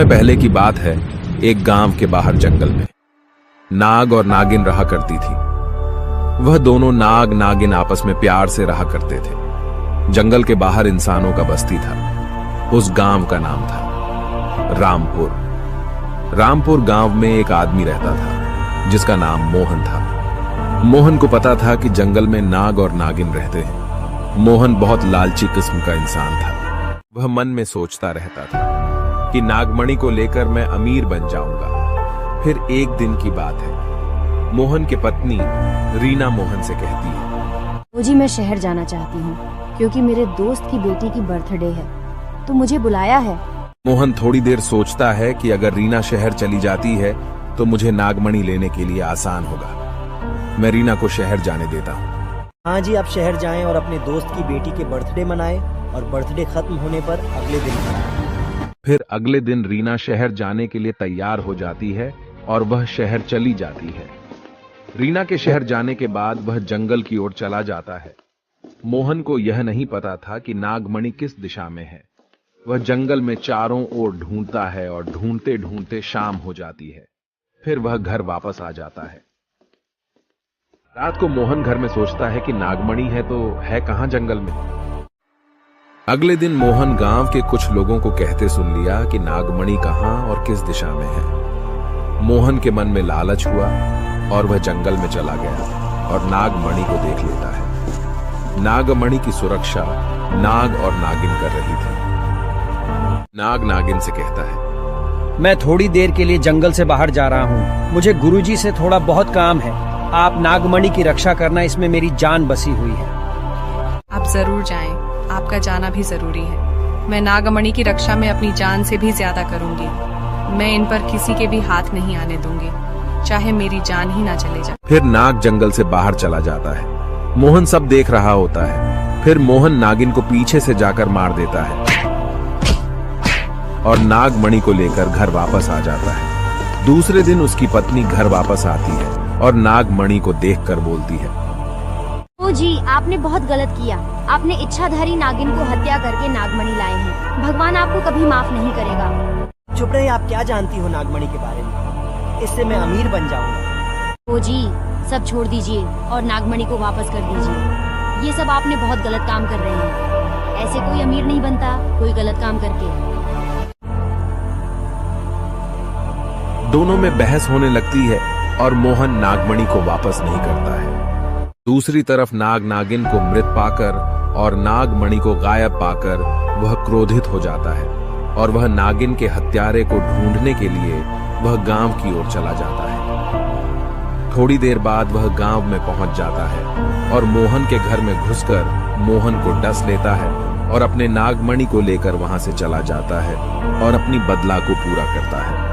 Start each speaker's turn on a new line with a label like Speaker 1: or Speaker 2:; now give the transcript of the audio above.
Speaker 1: पहले की बात है, एक गांव के बाहर जंगल में नाग और नागिन रहा करती थी। वह दोनों नाग नागिन आपस में प्यार से रहा करते थे। जंगल के बाहर इंसानों का बस्ती था। उस गांव का नाम था रामपुर। रामपुर गांव में एक आदमी रहता था जिसका नाम मोहन था। मोहन को पता था कि जंगल में नाग और नागिन रहते हैं। मोहन बहुत लालची किस्म का इंसान था। वह मन में सोचता रहता था कि नागमणि को लेकर मैं अमीर बन जाऊंगा। फिर एक दिन की बात है, मोहन की पत्नी रीना मोहन से कहती है,
Speaker 2: जी मैं शहर जाना चाहती हूँ क्योंकि मेरे दोस्त की बेटी की बर्थडे है, तो मुझे बुलाया है।
Speaker 1: मोहन थोड़ी देर सोचता है कि अगर रीना शहर चली जाती है तो मुझे नागमणि लेने के लिए आसान होगा। मैं रीना को शहर जाने देता हूँ।
Speaker 3: हाँ जी, आप शहर जाएं और अपने दोस्त की बेटी के बर्थडे मनाएं और बर्थडे खत्म होने पर अगले दिन मनाएं।
Speaker 1: फिर अगले दिन रीना शहर जाने के लिए तैयार हो जाती है और वह शहर चली जाती है। रीना के शहर जाने के बाद वह जंगल की ओर चला जाता है। मोहन को यह नहीं पता था कि नागमणि किस दिशा में है। वह जंगल में चारों ओर ढूंढता है और ढूंढते ढूंढते शाम हो जाती है। फिर वह घर वापस आ जाता है। रात को मोहन घर में सोचता है कि नागमणि है तो है कहां जंगल में। अगले दिन मोहन गांव के कुछ लोगों को कहते सुन लिया कि नागमणि कहां और किस दिशा में है। मोहन के मन में लालच हुआ और वह जंगल में चला गया और नागमणि को देख लेता है। नागमणि की सुरक्षा नाग और नागिन कर रही थी। नाग नागिन से कहता है,
Speaker 3: मैं थोड़ी देर के लिए जंगल से बाहर जा रहा हूँ। मुझे गुरुजी से थोड़ा बहुत काम है। आप नागमणि की रक्षा करना, इसमें मेरी जान बसी हुई है।
Speaker 4: आप जरूर जाएं, आपका जाना भी जरूरी है। मैं नागमणि की रक्षा में अपनी जान से भी ज्यादा करूंगी। मैं इन पर किसी के भी हाथ नहीं आने दूंगी, चाहे मेरी जान ही ना चले जाए।
Speaker 1: फिर नाग जंगल से बाहर चला जाता है। मोहन सब देख रहा होता है। फिर मोहन नागिन को पीछे से जाकर मार देता है और नागमणि को लेकर घर वापस आ जाता है। दूसरे दिन उसकी पत्नी घर वापस आती है और नागमणि को देखकर बोलती है,
Speaker 2: ओ जी, आपने बहुत गलत किया। आपने इच्छाधारी नागिन को हत्या करके नागमणि लाए हैं। भगवान आपको कभी माफ नहीं करेगा।
Speaker 3: चुप रहे, आप क्या जानती हो नागमणि के बारे में? इससे मैं अमीर बन जाऊंगा।
Speaker 2: ओ जी, सब छोड़ दीजिए और नागमणि को वापस कर दीजिए। ये सब आपने बहुत गलत काम कर रहे हैं। ऐसे कोई अमीर नहीं बनता कोई गलत काम करके।
Speaker 1: दोनों में बहस होने लगती है और मोहन नागमणि को वापस नहीं करता है। दूसरी तरफ नाग नागिन को मृत पाकर और नागमणि को गायब पाकर वह क्रोधित हो जाता है और वह नागिन के हत्यारे को ढूंढने के लिए वह गांव की ओर चला जाता है। थोड़ी देर बाद वह गांव में पहुंच जाता है और मोहन के घर में घुसकर मोहन को डस लेता है और अपने नागमणि को लेकर वहां से चला जाता है और अपनी बदला को पूरा करता है।